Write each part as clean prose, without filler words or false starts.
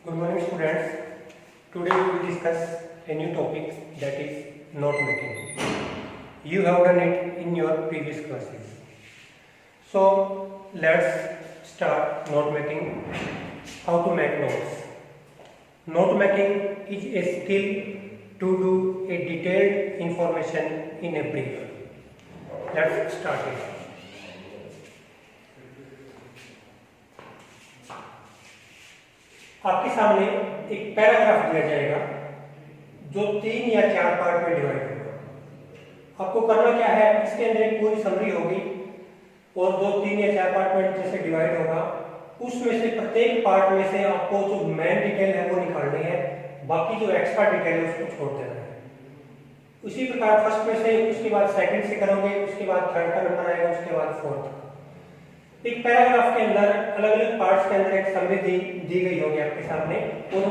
Good morning students. Today we will discuss a new topic, that is note making. You have done it in your previous classes. So let's start note making. How to make notes. Note making is a skill to do a detailed information in a brief. Let's start it. आपके सामने एक paragraph दिया जाएगा जो 3 या 4 part में divide होगा। आपको करना क्या है, इसके अंदर एक पूरी समरी होगी और जो 3 या 4 पार्ट में जैसे डिवाइड होगा उसमें से प्रत्येक पार्ट में से आपको जो मेन डिटेल है वो निकालनी है, बाकी जो एक्स्ट्रा डिटेल है उसको छोड़ देना है। उसी प्रकार फर्स्ट में से, उसके बाद सेकंड से करोगे, उसके बाद थर्ड का नंबर आएगा, उसके बाद फोर्थ। एक पैराग्राफ के अंदर अलग अलग पार्ट्स के अंदर एक समरी दी गई होगी आपके सामने और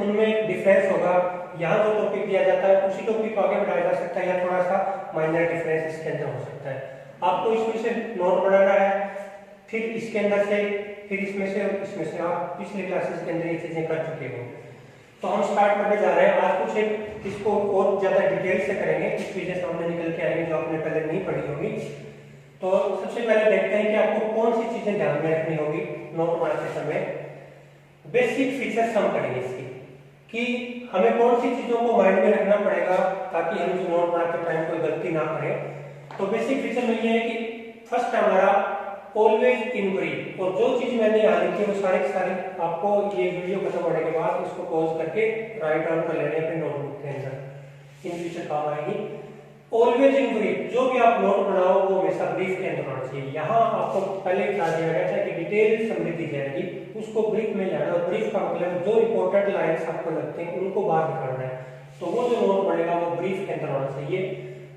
उनमें एक डिफरेंस होगा। यहाँ जो टॉपिक दिया जाता है उसी टॉपिक को आगे बढ़ाया जा सकता है या थोड़ा सा माइनर डिफरेंस इसके अंदर हो सकता है। आपको इसमें से नोट बनाना है, फिर इसके अंदर से, फिर इसमें से और इसमें से। आप पिछले क्लासेस के अंदर ये चीजें कर चुके हो। तो हम स्टार्ट करने जा रहे हैं। आज कुछ एक इसको और ज्यादा डिटेल से करेंगे, कुछ चीजें सामने निकल के आएंगी जो आपने पहले नहीं पढ़ी होगी। तो सबसे पहले देखते हैं कि आपको कौन सी चीजें ध्यान में रखनी होगी नोट बनाते समय। बेसिक फीचर्स हम करेंगे इसकी कि हमें कौन सी चीजों को माइंड में रखना पड़ेगा ताकि हम इस नोट बनाते टाइम कोई गलती ना करें। तो बेसिक फीचर में ये है कि फर्स्ट हमारा ऑलवेज इन ब्रीफ, और जो चीज मैंने यहाँ लिखी है वो सारी आपको ये वीडियो खत्म होने के बाद इसको पॉज करके राइट डाउन कर लेने अपने नोटबुक के अंदर, इन फ्यूचर काम आएगी। ऑलवेज इन ब्रीफ, जो भी आप नोट बनाओ वो हमेशा ब्रीफ के अंदर होना चाहिए। यहाँ आपको पहले बता दिया गया था कि डिटेल समरी दी जाएगी, उसको ब्रीफ में लाना। और ब्रीफ का मतलब जो इंपॉर्टेंट लाइन्स आपको लगते हैं उनको बाहर निकालना है, तो वो जो नोट बनेगा वो ब्रीफ के अंदर होना चाहिए।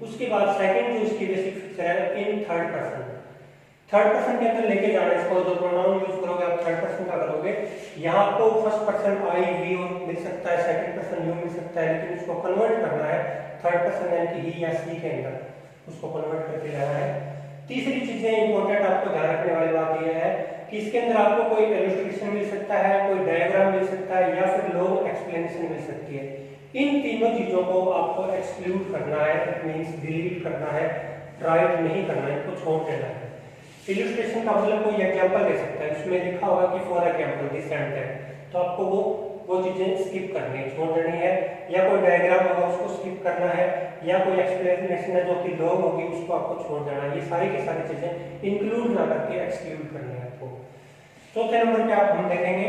उसके बाद सेकंड जो इसकी बेसिक फीचर है, in third person. Third person के अंदर लेके जाना इसको, जो प्रोनाउन यूज करोगे आप थर्ड पर्सन का करोगे। यहाँ आपको फर्स्ट पर्सन आई वी मिल सकता है, सेकंड पर्सन यू मिल सकता है, लेकिन उसको कन्वर्ट करना है थर्ड पर्सन यानी कि ही या सी के अंदर, उसको कन्वर्ट करके लाना है। तीसरी चीजें इंपॉर्टेंट आपको ध्यान रखने वाली बात यह है कि इसके अंदर आपको कोई इलस्ट्रेशन मिल सकता है, कोई डायग्राम मिल सकता है या फिर लॉन्ग एक्सप्लेनेशन मिल सकती है। इन तीनों चीजों को आपको एक्सक्लूड करना है, इट मींस डिलीट करना है, राइट नहीं करना है, इनको छोड़ देना है। इलस्ट्रेशन का मतलब कोई एग्जांपल दे सकता है, उसमें लिखा होगा कि for example this and that, तो आपको वो चीजें स्किप करनी है, छोड़ देनी है। या कोई डायग्राम होगा उसको स्किप करना है, या कोई एक्सप्लेनेशन है जो कि लॉन्ग होगी उसको आपको छोड़ देना है। ये सारी की सारी चीजें इंक्लूड ना करके एक्सक्लूड करनी है आपको। चौथे नंबर पे आप हम देखेंगे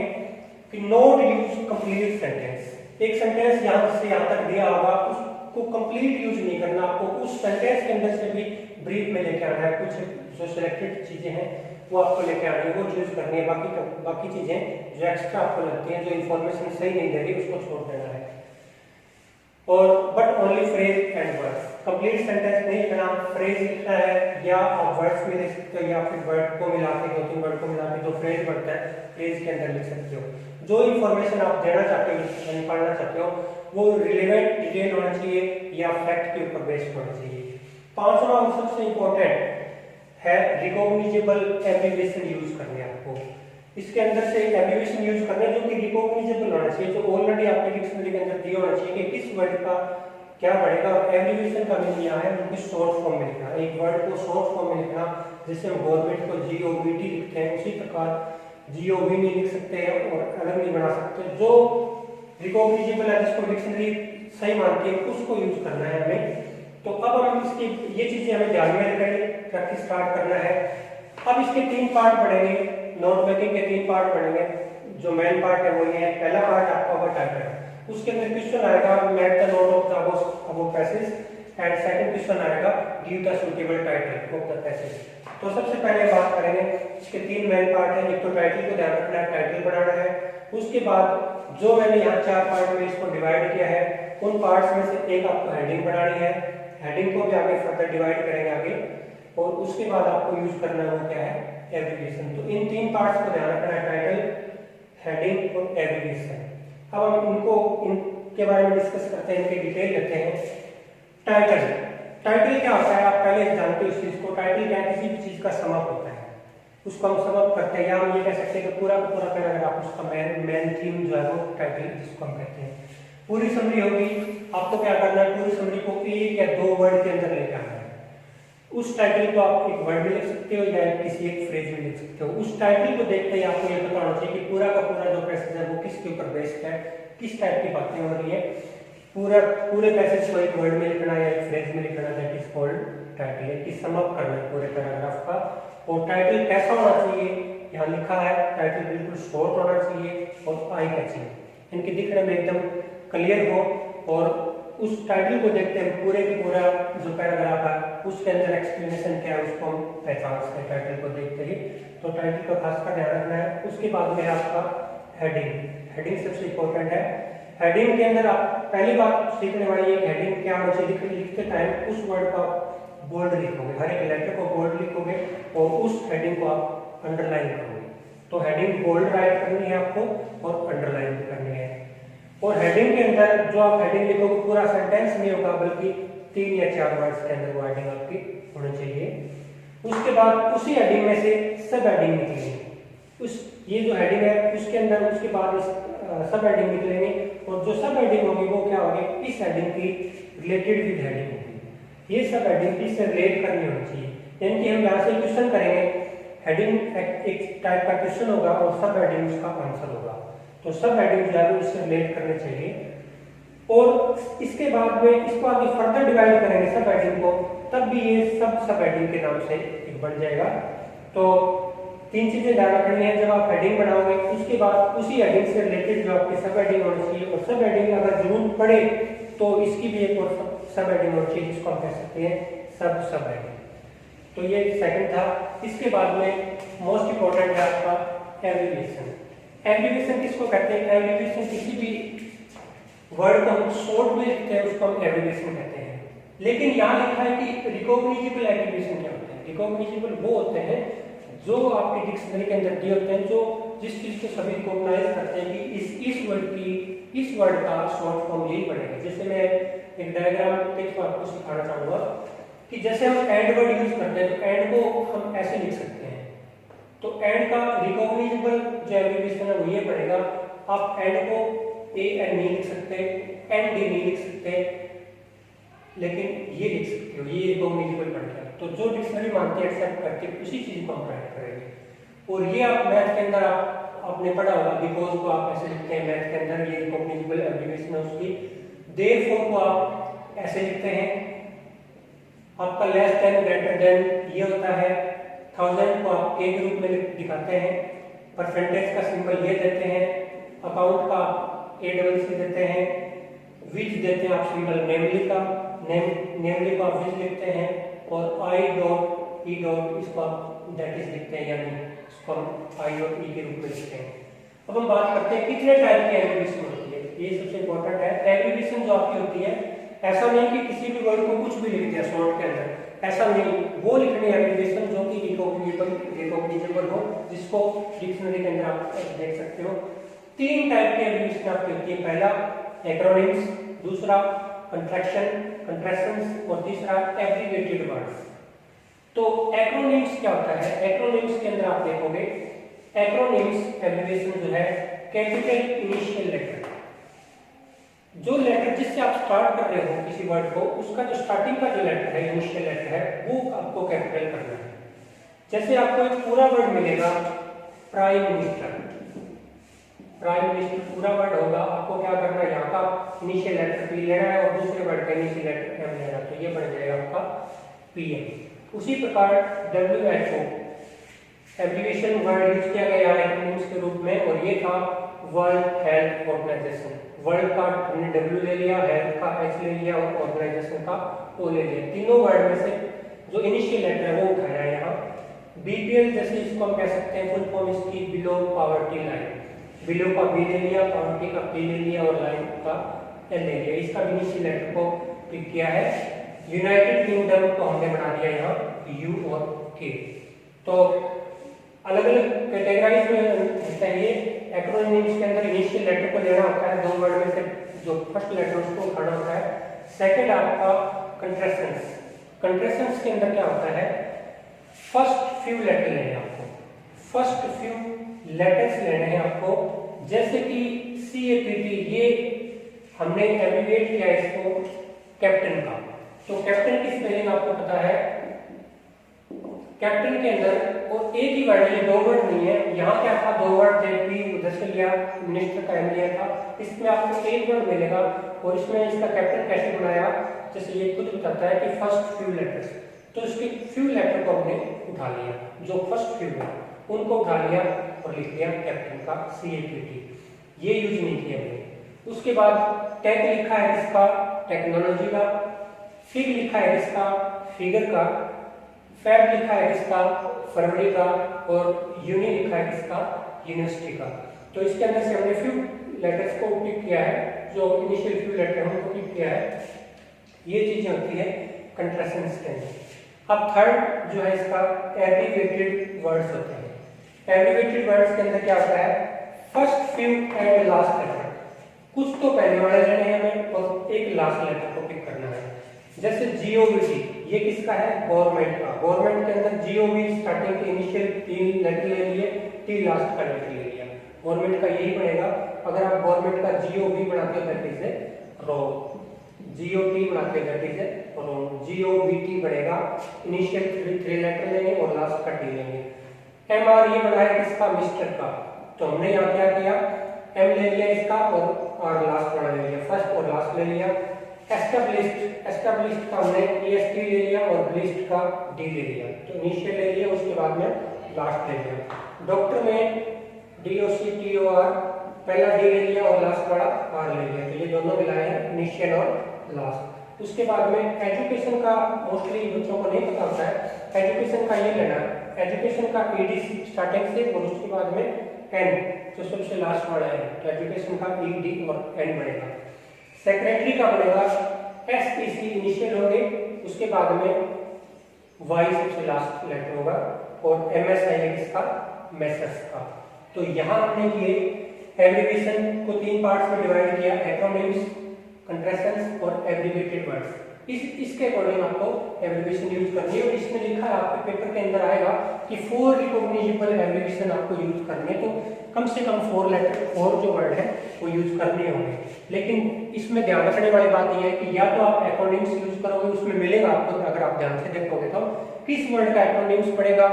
कि नोट यूज कंप्लीट सेंटेंस। एक सेंटेंस यहाँ से यहाँ तक दिया होगा, उसको कंप्लीट यूज नहीं करना, आपको उस सेंटेंस के अंदर से भी ब्रीफ में लेके आना है। कुछ जो सिलेक्टेड चीजें हैं वो आपको लेके आनी है, वो चूज करनी है। बाकी चीजें जो एक्स्ट्रा आपको लगती हैं, जो इन्फॉर्मेशन सही नहीं दे रही, उसको छोड़ देना है। और but only phrase and words, complete sentence नहीं लिखना, फ्रेज लिखना है, या आप वर्ड्स में लिख सकते हो या फिर वर्ड को मिला के, 2-3 वर्ड को मिला के जो फ्रेज बनता है फ्रेज के अंदर लिख सकते हो। जो इन्फॉर्मेशन आप देना चाहते हो, पढ़ना चाहते हो, वो रिलेवेंट डिटेल होना चाहिए या फैक्ट के ऊपर बेस्ड होना चाहिए। पांचवा और सबसे इंपॉर्टेंट है रिकॉग्निजेबल एब्रिविएशन यूज करने आपको। इसके अंदर से एब्रिविएशन यूज करने जो कि रिकॉग्निजेबल होना चाहिए, जो ऑलरेडी आपके डिक्शनरी के अंदर दिया होना चाहिए कि किस वर्ड का क्या बढ़ेगा। और एब्रिविएशन का मीनिंग यहाँ है उनकी शॉर्ट फॉर्म में लिखना, एक वर्ड को शॉर्ट फॉर्म में लिखना। जैसे हम गवर्नमेंट को GOVT लिखते हैं, उसी प्रकार GOV नहीं लिख सकते हैं और अलग नहीं बना सकते। जो रिकॉग्निजेबल है, जिसको डिक्शनरी सही मानती है, उसको यूज करना है हमें। तो अब हम इसकी ये चीजें हमें ध्यान में रखेंगे, प्रैक्टिस स्टार्ट करना है। अब इसके 3 पार्ट पढ़ेंगे, नोट मेकिंग के 3 पार्ट पढ़ेंगे। जो मेन पार्ट है वो ये है। पहला पार्ट आपका होगा टाइटल, उसके अंदर क्वेश्चन आएगा make the note of the above passage, and second question आएगा give the suitable title of the passage. तो सबसे पहले बात करेंगे, इसके 3 मेन पार्ट है। एक तो टाइटल को ध्यान रखना है, टाइटल बनाना है। उसके बाद जो मैंने यहाँ 4 पार्ट में इसको डिवाइड किया है, उन पार्ट्स में से एक आपको हेडिंग बनानी है, हेडिंग को भी आगे फर्दर डिवाइड करेंगे आगे। और उसके बाद आपको यूज करना है वो क्या है, एब्रिविएशन। तो इन 3 पार्ट्स को ध्यान रखना है, टाइटल, हेडिंग और एब्रिविएशन। अब हम इनके बारे में डिस्कस करते हैं, इनके डिटेल लेते हैं। टाइटल क्या होता है, आप पहले जानते हो इस चीज को। टाइटल क्या है, किसी भी चीज का समअप होता है। उसको हम समाप्त करते हैं, या हम ये कह सकते हैं कि पूरा का पूरा पैराग्राफ उसका मेन थीम जो है वो टाइटल जिसको हम कहते हैं। पूरी समरी होगी, आपको क्या करना है, पूरी समरी को एक या दो वर्ड के अंदर लेके आना है। उस टाइटल को आप एक वर्ड में लिख सकते हो या किसी एक फ्रेज में लिख सकते हो। उस टाइटल को देखते ही आपको ये पता होना चाहिए कि पूरा का पूरा जो पैसेज है वो किसके ऊपर बेस्ड है, किस टाइप की बातें हो रही है। पूरे पैसेज को एक वर्ड में लिखना है या एक फ्रेज में लिखना, दैट इज कॉल्ड टाइटल। है कि सम अप करना है पूरे पैराग्राफ का। और टाइटल कैसा होना चाहिए, यहाँ लिखा है टाइटल बिल्कुल शॉर्ट होना चाहिए और आई कैचिंग, इनके दिखने में एकदम क्लियर हो। और उस टाइटल को देखते हैं पूरे की पूरा जो पैराग्राफ है उसके अंदर एक्सप्लेनेशन क्या है उसको हम पहचान सकते हैं टाइटल को देखते ही। तो टाइटल का खास कर ध्यान रखना है। उसके बाद में आपका हेडिंग, हेडिंग सबसे इंपॉर्टेंट है। हेडिंग के अंदर आप पहली बात सीखने वाली है हेडिंग क्या होना चाहिए। लिखते टाइम उस वर्ड का बोल्ड लिखोगे, हर एक लेटर को बोल्ड लिखोगे और उस हेडिंग को आप अंडरलाइन करोगे। तो हेडिंग बोल्ड राइट करनी है आपको और अंडरलाइन भी करनी है। और हेडिंग के अंदर जो आप हेडिंग लिखोगे पूरा सेंटेंस नहीं होगा, बल्कि 3 या 4 वर्ड्स के अंदर वो हेडिंग आपकी होनी चाहिए। उसके बाद उसी हेडिंग में से सब हेडिंग निकलेंगे। उस ये जो हेडिंग है उसके अंदर उसके बाद सब हेडिंग निकलेंगे और जो सब हेडिंग होगी वो क्या होगी, इस हेडिंग की रिलेटेड विद हेडिंग होगी। ये सब हेडिंग इससे रिलेट करनी होनी चाहिए। यानी कि हम यहाँ से क्वेश्चन करेंगे, हेडिंग एक टाइप का क्वेश्चन होगा और सब हेडिंग उसका आंसर होगा। तो सब हेडिंग जो है उससे रिलेट करने चाहिए। और इसके बाद में इसको आगे फर्दर डिवाइड करेंगे सब हेडिंग को, तब भी ये सब हेडिंग के नाम से एक बन जाएगा। तो 3 चीजें ध्यान रखनी है जब आप हेडिंग बनाओगे। उसके बाद उसी हेडिंग से रिलेटेड जो आपकी सब हेडिंग होनी चाहिए, और सब हेडिंग अगर जरूरत पड़े तो इसकी भी एक और सब हेडिंग होनी चाहिए जिसको हम कह सकते हैं सब हेडिंग। तो ये सेकंड था। इसके बाद में मोस्ट इंपोर्टेंट है आपका एब्रिविएशन। एब्रिविएशन किसको कहते हैं, एब्रिविएशन किसी भी वर्ड को हम शॉर्ट में लिखते हैं उसको हम एब्रिविएशन कहते हैं। लेकिन यहाँ लिखा है कि रिकॉग्निजेबल एब्रिविएशन क्या होते हैं। रिकॉग्निजेबल वो होते हैं जो आपके डिक्शनरी के अंदर दिए होते हैं, जो जिस चीज को सभी रिकॉग्नाइज करते हैं कि इस वर्ड का शॉर्ट फॉर्म यही पड़ेगा। जैसे मैं एक डायग्राम के थ्रू आपको सिखाना चाहूंगा कि जैसे हम एंड वर्ड यूज करते हैं तो एंड को हम ऐसे लिख सकते हैं। तो एंड का रिकॉग्निजेबल जो एब्रिविएशन है वो ये पड़ेगा। आप एंड को ए एन नहीं लिख सकते, एन डी नहीं लिख सकते, लेकिन ये लिख सकते हो, ये रिकॉग्निजेबल पड़ गया। तो जो डिक्शनरी मानती है एक्सेप्ट करती है उसी चीज को हम राइट करेंगे। और ये आप मैथ के अंदर आपने पढ़ा होगा, बिकॉज को आप ऐसे लिखते हैं मैथ के अंदर, ये रिकॉग्निजेबल एब्रिविएशन है उसकी। देयरफॉर को आप ऐसे लिखते हैं। आपका लेस देन ग्रेटर देन ये होता है। 1000 को आप के रूप में दिखाते हैं। परसेंटेज का सिंबल ये देते हैं। अकाउंट का ACC देते हैं। विच देते हैं आप सिंबल नेमली का, नेमली को आप विच लिखते हैं। और आई डॉट ई डॉट इसको आप दैट इज लिखते हैं, यानी इसको हम आई और ई के रूप में लिखते हैं। अब हम बात करते हैं कितने टाइप की एब्रिविएशन होती है। ये सबसे इंपॉर्टेंट है। एब्रिविएशन जो आपकी होती है, ऐसा नहीं कि किसी भी वर्ड को कुछ भी लिख दिया शॉर्ट के अंदर, ऐसा नहीं। वो लिखनी है एब्रिविएशन जो कि रिकॉग्निजेबल हो, जिसको डिक्शनरी के अंदर आप देख सकते हो। 3 टाइप की एब्रिविएशन आपकी होती है। पहला एक्रोनिम्स, दूसरा कंट्रैक्शंस और तीसरा एब्रिविएटेड वर्ड्स। तो एक्रोनिम्स क्या होता है, एक्रोनिम्स के अंदर आप देखोगे एक्रोनिम्स एब्रिविएशन जो है कैपिटल इनिशियल लेटर, जो लेटर जिससे आप स्टार्ट कर रहे हो किसी वर्ड को, उसका जो स्टार्टिंग का जो लेटर है, इनिशियल लेटर है, वो आपको कैपिटल करना है। जैसे आपको एक पूरा वर्ड मिलेगा प्राइम मिनिस्टर, प्राइम मिनिस्टर पूरा वर्ड होगा, आपको क्या करना है, यहाँ का इनिशियल लेटर पी लेना है और दूसरे वर्ड का इनिशियल लेटर एम लेना है, तो ये बन जाएगा आपका पीएम। उसी प्रकार WHO एब्रिविएशन वर्ड यूज किया गया है एक्रोनिम्स के रूप में, और ये था वर्ल्ड हेल्थ ऑर्गेनाइजेशन। वर्ल्ड का हमने W ले लिया, हेल्थ का H ले लिया और ऑर्गेनाइजेशन का O ले लिया। तीनों वर्ड में से जो इनिशियल लेटर है वो उठाया है यहाँ। BPL जैसे इसको हम कह सकते हैं, फुल फॉर्म इसकी बिलो पॉवर्टी लाइन। बिलो का B ले लिया, पॉवर्टी का P ले लिया और लाइन का L ले लिया। इसका इनिशियल लेटर को पिक किया है। यूनाइटेड किंगडम को हमने बना दिया यहाँ U और K। तो अलग अलग कैटेगराइज में होता है ये। एक्रोनिम्स के अंदर इनिशियल लेटर को लेना होता है, 2 वर्ड में से जो फर्स्ट लेटर उसको उठाना होता है। सेकंड आपका कंट्रैक्शंस। कंट्रैक्शंस के अंदर क्या होता है, फर्स्ट फ्यू लेटर लेने आपको, फर्स्ट फ्यू लेटर्स लेने हैं आपको, जैसे कि CAPT, ये हमने एब्रिविएट किया इसको कैप्टन का। तो कैप्टन की स्पेलिंग आपको पता है, कैप्टन के अंदर और एक ही वर्ड है, दो वर्ड नहीं है। यहाँ क्या था, दो वर्ड थे, पी उधर से लिया, मिनिस्टर का एम लिया था। इसमें आपको एक वर्ड मिलेगा और इसमें इसका कैप्टन कैसे बनाया, जैसे ये खुद बताता है कि फर्स्ट फ्यू लेटर्स। तो इसके फ्यू लेटर को हमने उठा लिया, जो फर्स्ट फ्यू है उनको उठा लिया और लिख दिया कैप्टन का CAPT। ये यूज नहीं किया हमने। उसके बाद टैग लिखा है इसका टेक्नोलॉजी का, फिग लिखा है इसका फिगर का, फैब लिखा है इसका फरवरी का, और यूनि लिखा है इसका यूनिवर्सिटी का। तो इसके अंदर से हमने फ्यू लेटर्स को पिक किया है, जो इनिशियल फ्यू लेटर है उनको पिक किया है। ये चीजें होती है कंट्रासेंस के अंदर। अब थर्ड जो है इसका एब्रिविएटेड वर्ड्स होते हैं। एब्रिविएटेड वर्ड्स के अंदर क्या होता है, first few and last letter. कुछ तो पहले वाले लेने हैं हमें और एक लास्ट लेटर को पिक करना है। जैसे GOVT, ये किसका है, गवर्नमेंट का। गवर्नमेंट के अंदर GOV स्टार्टिंग के इनिशियल 3 लेटर ले लिए, T लास्ट का लेटर ले लिया। गवर्नमेंट का यही बनेगा। अगर आप गवर्नमेंट का GOV बनाते हो दैट इज रॉन्ग, GOT बनाते हो दैट इज रॉन्ग, GOVT बनेगा। इनिशियल 3 लेटर लेंगे और लास्ट का T लेंगे। MR ये बना है किसका, मिस्टर का। तो हमने यहाँ क्या किया, M ले लिया इसका और R लास्ट वाला ले लिया, फर्स्ट और लास्ट ले लिया। एस्टैब्लिश्ड का हमने EST ले लिया और ब्लिस्ड का D ले लिया। तो इनिशियल ले लिया, उसके बाद में लास्ट ले लिया। डॉक्टर में DOCTOR, पहला D ले लिया और लास्ट वाला R ले लिया। तो ये दोनों मिलाए हैं, इनिशियल और लास्ट। उसके बाद में एजुकेशन का मोस्टली बच्चों को नहीं पता होता है, एजुकेशन का ये लेना है, एजुकेशन का ED स्टार्टिंग से और उसके बाद में N, जो सबसे लास्ट वाला है। तो एजुकेशन का ED और N बनेगा। सेक्रेटरी का बनेगा SEC, इनिशियल होंगे, उसके बाद में Y सबसे लास्ट लेटर होगा, और MS है इसका मैसेज का। तो यहाँ हमने ये एब्रिविएशन को 3 पार्ट्स में डिवाइड किया, एक्रोनिम्स, कंट्रासेंस और एब्रिविएटेड वर्ड्स। इसके अकॉर्डिंग आपको एब्रिविएशन यूज करनी है। और इसमें लिखा है आपके पेपर के अंदर आएगा कि 4 रिकॉग्निजेबल एब्रिविएशन आपको यूज करनी है। तो कम से कम 4 लेटर, 4 जो वर्ड है वो यूज करने होंगे। लेकिन इसमें ध्यान रखने वाली बात यह है कि या तो आप एक्रोनिम्स यूज करोगे, उसमें मिलेगा आपको, अगर आप ध्यान से देखोगे तो किस वर्ड का एक्रोनिम्स पड़ेगा,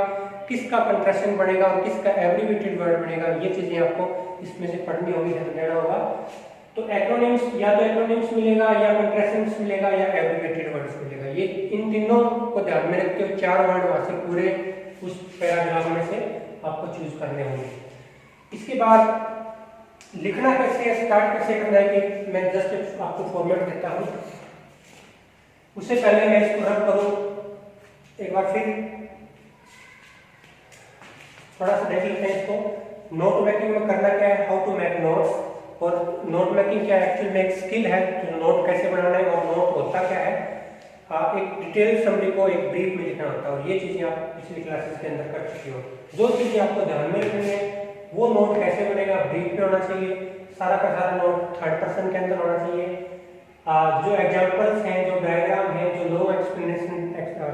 किसका कंट्रासेंस बनेगा और किसका एब्रिविएटेड वर्ड बनेगा, ये चीजें आपको इसमें से पढ़नी होगी, ध्यान देना होगा। तो एक्रोनिम्स, या तो एक्रोनिम्स मिलेगा या कंट्रासेंस मिलेगा या एब्रिविएटेड वर्ड्स मिलेगा। ये इन तीनों को ध्यान में रखते हुए 4 वर्ड वहां से पूरे उस पैराग्राफ में से आपको चूज करने होंगे। इसके बाद लिखना कैसे है, स्टार्ट कैसे करना है, कि मैं जस्ट आपको फॉर्मेट देता हूं। उससे पहले मैं इसको रब करूं एक बार, फिर थोड़ा सा देख लेते हैं इसको। नोट मेकिंग में करना क्या है, हाउ टू मेक नोट्स, और नोट मेकिंग क्या एक्चुअल में एक स्किल है, तो नोट कैसे बनाना है और नोट होता क्या है। एक डिटेल समरी को एक ब्रीफ में लिखना होता है, और ये चीजें आप पिछली क्लासेस के अंदर कर चुके हो। जो चीजें आपको ध्यान में रखनी है, वो नोट कैसे बनेगा, ब्रीफ में होना चाहिए, सारा का सारा नोट 3rd पर्सन के अंदर होना चाहिए। जो एग्जांपल्स हैं, जो डायग्राम है, जो लॉन्ग एक्सप्लेनेशन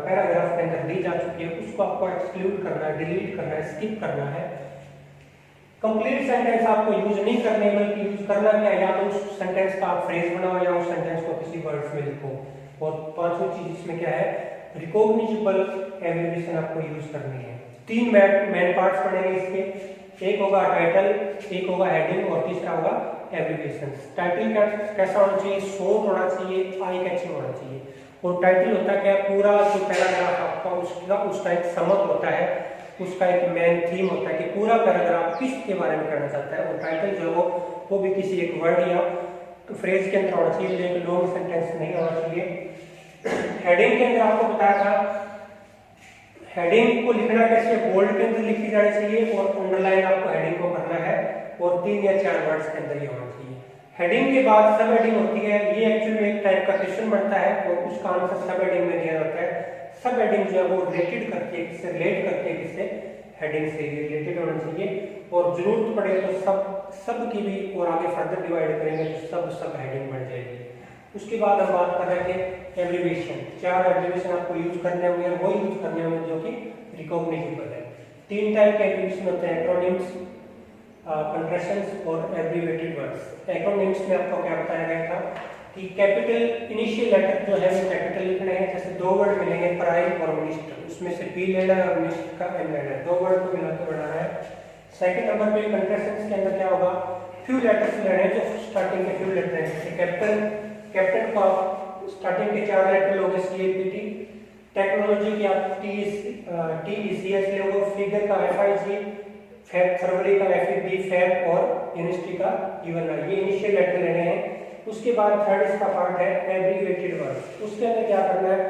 पैराग्राफ के अंदर दी जा चुकी है, उसको आपको एक्सक्लूड करना है, डिलीट करना है, स्किप करना है। कंप्लीट सेंटेंस आपको यूज नहीं करने, बल्कि यूज करना क्या है, या तो उस सेंटेंस का आप फ्रेज बनाओ या उस सेंटेंस को किसी वर्ड्स में लिखो। और 5वीं चीज इसमें क्या है, रिकॉग्निजेबल एब्रिविएशन आपको यूज करनी है। 3 मेन पार्ट्स पड़ेंगे इसके, एक होगा टाइटल, एक होगा हेडिंग और तीसरा होगा एब्रिविएशन। टाइटल कैसा होना चाहिए, शॉर्ट होना चाहिए, आई कैचिंग होना चाहिए। और टाइटल होता क्या है, पूरा जो पैराग्राफ आपका उसका एक समर होता है, उसका एक मेन थीम होता है कि पूरा पैराग्राफ किसके बारे में कहना चाहता है। और टाइटल जो हो वो भी किसी एक वर्ड या फ्रेज के अंदर होना चाहिए, एक लॉन्ग सेंटेंस नहीं होना चाहिए। हेडिंग के अंदर आपको बताया था, हेडिंग को लिखना कैसे, बोल्ड के अंदर लिखी जानी चाहिए और अंडरलाइन आपको हेडिंग को करना है, और 3 या 4 वर्ड्स के अंदर ही होना चाहिए। हेडिंग के बाद सब हेडिंग होती है, ये एक्चुअली में एक टाइप का क्वेश्चन बनता है और उसका आंसर सब हेडिंग में दिया जाता है। सब हेडिंग जो है वो रिलेटेड करती है, किससे रिलेट करती है, किससे, हेडिंग से रिलेटेड होना चाहिए। और जरूरत पड़े तो सब की भी और आगे फर्दर डिवाइड करेंगे तो सब हेडिंग बन जाएगी। उसके बाद हम बात कर रहे थे एब्रिविएशन। 4 एब्रिविएशन आपको यूज करने होंगे और वो यूज करने होंगे जो कि रिकॉग्निजेबल है। तीन टाइप के एब्रीविएशन होते हैं, एक्रोनिम्स, कंट्रेशंस और एब्रीवेटेड वर्ड्स। एक्रोनिम्स में आपको क्या बताया गया था कि कैपिटल इनिशियल लेटर जो है वो कैपिटल लिखने हैं। जैसे दो वर्ड मिलेंगे, प्राइम और मिनिस्टर, उसमें से पी लेना है और मिनिस्टर का एम लेना है, दो वर्ड को मिला के बनाना है। सेकंड नंबर पे कंट्रेशंस के अंदर क्या होगा, फ्यू लेटर्स लेने हैं, जो स्टार्टिंग के फ्यू लेटर हैं। जैसे कैप्टन का स्टार्टिंग के 4 लेटर लोगे, CAPT। टेक्नोलॉजी की आप TECH लोगे, फिगर का FIG, फरवरी का FEB, फैब और यूनिवर्सिटी का UNI। ये इनिशियल लेटर लेने हैं। उसके बाद थर्ड इसका पार्ट है एब्रीवेटेड वर्ड। उसके अंदर क्या करना है,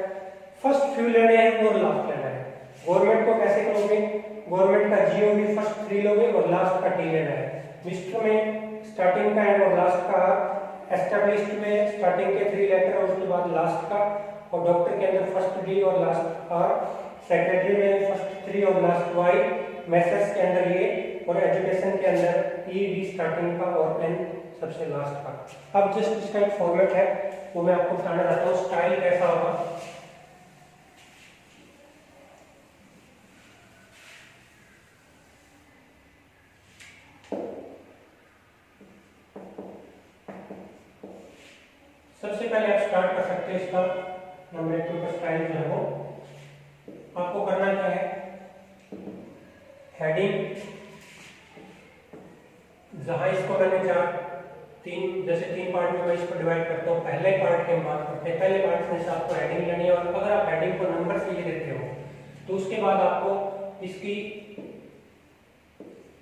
फर्स्ट फ्यू लेने हैं और लास्ट लेना है। गवर्नमेंट को कैसे करोगे, गवर्नमेंट का GOV फर्स्ट 3 लोगे और लास्ट का T लेना है। मिनिस्टर में स्टार्टिंग का एंड और लास्ट का, एस्टैब्लिश्ड में स्टार्टिंग के 3 लेटर और उसके बाद लास्ट का, और डॉक्टर के अंदर फर्स्ट D और लास्ट R, सेक्रेटरी में फर्स्ट 3 और लास्ट Y, मैसेज के अंदर ये, और एजुकेशन के अंदर ED स्टार्टिंग का और N सबसे लास्ट का। अब जस्ट इसका एक फॉर्मेट है वो मैं आपको बताना चाहता हूँ, स्टाइल कैसा होगा। सबसे पहले आप स्टार्ट कर सकते हैं इसका नंबर 1 के ऊपर स्टाइल जो है वो आपको करना क्या है, हेडिंग, जहां इसको मैंने जैसे तीन पार्ट में मैं इसको डिवाइड करता हूँ। पहले पार्ट की हम बात करते हैं। पहले पार्ट में से आपको हेडिंग लेनी है, और अगर आप हेडिंग को नंबर से ये देते हो तो उसके बाद आपको इसकी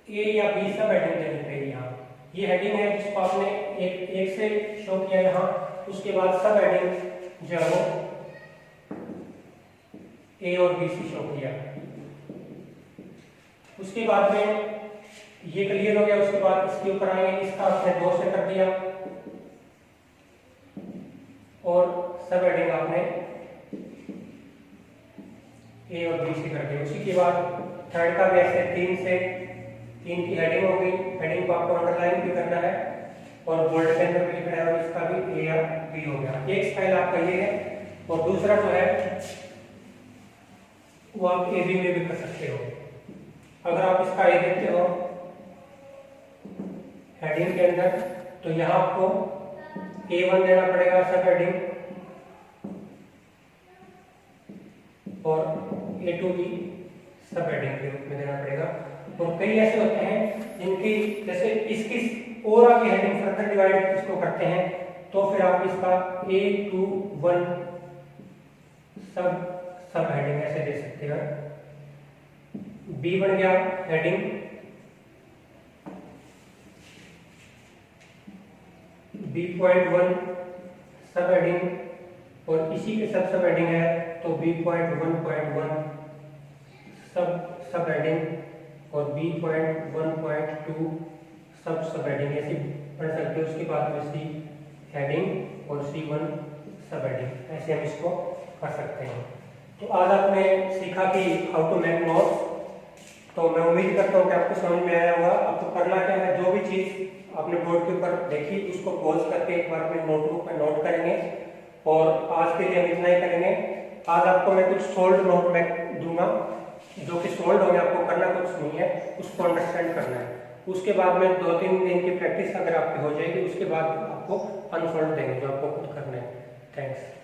A या B सब हेडिंग देनी पड़ेगी। यहाँ ये हेडिंग है जिसको आपने एक से शो किया यहाँ, उसके बाद सब हेडिंग जो है वो A और B से शो किया। उसके बाद में ये क्लियर हो गया। उसके बाद इसके ऊपर आएंगे, इसका आपने 2 से कर दिया और सब हेडिंग आपने A और B से कर दिया। उसी के बाद थर्ड का भी ऐसे 3 की हेडिंग हो गई। हेडिंग को आपको अंडरलाइन भी करना है और बोल्ड के अंदर भी लिखना है, और इसका भी A या B हो गया। एक स्टाइल आपका ये है, और दूसरा जो है वो आप AB में भी कर सकते हो। अगर आप इसका A देते हो हेडिंग के अंदर, तो यहाँ आपको A1 देना पड़ेगा सब हेडिंग, और A2 भी सब हेडिंग के रूप में देना पड़ेगा। और कई ऐसे होते हैं जिनकी जैसे इसकी और आगे हेडिंग फर्दर डिवाइड इसको करते हैं, तो फिर आप इसका A21 सब हेडिंग ऐसे दे सकते हैं। B बन गया हेडिंग, B.1 सब हेडिंग, और इसी के सब हेडिंग है तो B.1.1 सब हेडिंग, और B.1.2 सब हेडिंग ऐसे पढ़ सकते हो। उसके बाद में C हेडिंग और C1 सब हेडिंग, ऐसे हम इसको कर सकते हैं। तो आज आपने सीखा कि हाउ टू मेक नोट्स। तो मैं उम्मीद करता हूँ कि आपको समझ में आया होगा। आपको करना क्या है, जो भी चीज़ आपने बोर्ड के ऊपर देखी उसको पॉज करके एक बार अपने नोटबुक में नोट करेंगे, और आज के लिए हम इतना ही करेंगे। आज आपको मैं कुछ सोल्ड नोट में दूंगा जो कि सोल्ड होंगे, आपको करना कुछ नहीं है, उसको अंडरस्टैंड करना है। उसके बाद में 2-3 दिन की प्रैक्टिस अगर आपकी हो जाएगी, उसके बाद आपको अनसोल्ड देंगे जो आपको खुद करना है। थैंक्स।